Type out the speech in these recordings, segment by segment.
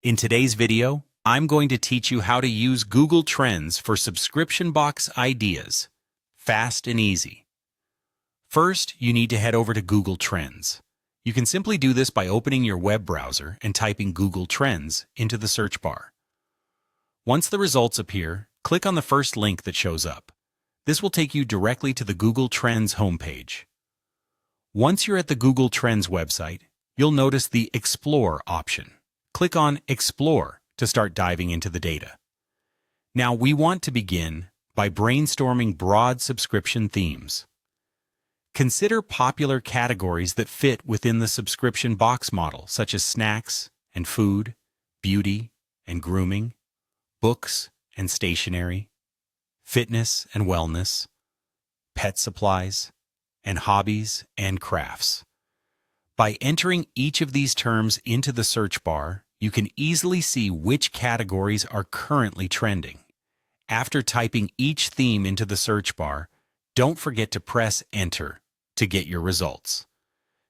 In today's video, I'm going to teach you how to use Google Trends for subscription box ideas, fast and easy. First, you need to head over to Google Trends. You can simply do this by opening your web browser and typing Google Trends into the search bar. Once the results appear, click on the first link that shows up. This will take you directly to the Google Trends homepage. Once you're at the Google Trends website, you'll notice the Explore option. Click on Explore to start diving into the data. Now we want to begin by brainstorming broad subscription themes. Consider popular categories that fit within the subscription box model, such as snacks and food, beauty and grooming, books and stationery, fitness and wellness, pet supplies, and hobbies and crafts. By entering each of these terms into the search bar, you can easily see which categories are currently trending. After typing each theme into the search bar, don't forget to press Enter to get your results.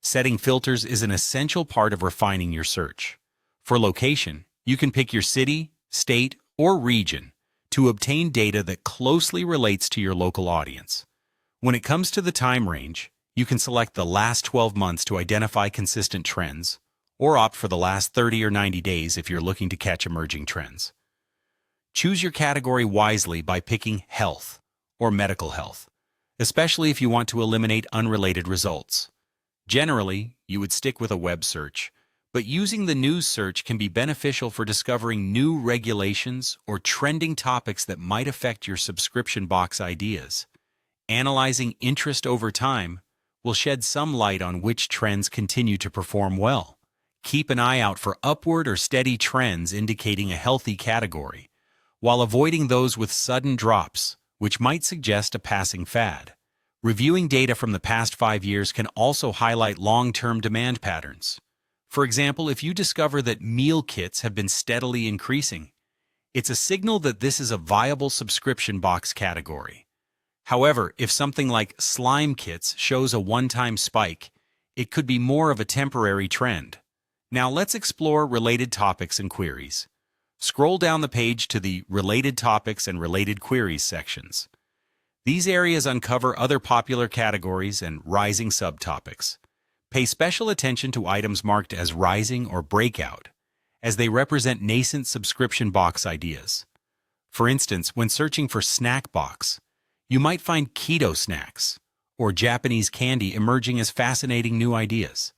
Setting filters is an essential part of refining your search. For location, you can pick your city, state, or region to obtain data that closely relates to your local audience. When it comes to the time range, you can select the last 12 months to identify consistent trends, or opt for the last 30 or 90 days if you're looking to catch emerging trends. Choose your category wisely by picking health or medical health, especially if you want to eliminate unrelated results. Generally, you would stick with a web search, but using the news search can be beneficial for discovering new regulations or trending topics that might affect your subscription box ideas. Analyzing interest over time will shed some light on which trends continue to perform well. Keep an eye out for upward or steady trends indicating a healthy category, while avoiding those with sudden drops, which might suggest a passing fad. Reviewing data from the past 5 years can also highlight long-term demand patterns. For example, if you discover that meal kits have been steadily increasing, it's a signal that this is a viable subscription box category. However, if something like slime kits shows a one-time spike, it could be more of a temporary trend. Now let's explore related topics and queries. Scroll down the page to the Related Topics and Related Queries sections. These areas uncover other popular categories and rising subtopics. Pay special attention to items marked as rising or breakout, as they represent nascent subscription box ideas. For instance, when searching for snack box, you might find keto snacks or Japanese candy emerging as fascinating new ideas.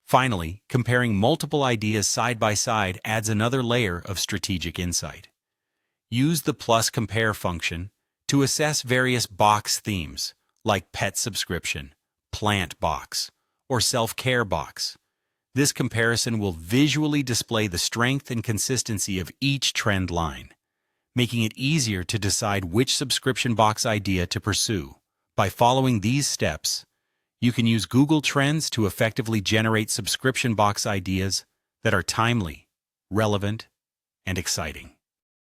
Finally, comparing multiple ideas side by side adds another layer of strategic insight. Use the plus compare function to assess various box themes like pet subscription, plant box, or self-care box. This comparison will visually display the strength and consistency of each trend line, making it easier to decide which subscription box idea to pursue. By following these steps, you can use Google Trends to effectively generate subscription box ideas that are timely, relevant, and exciting.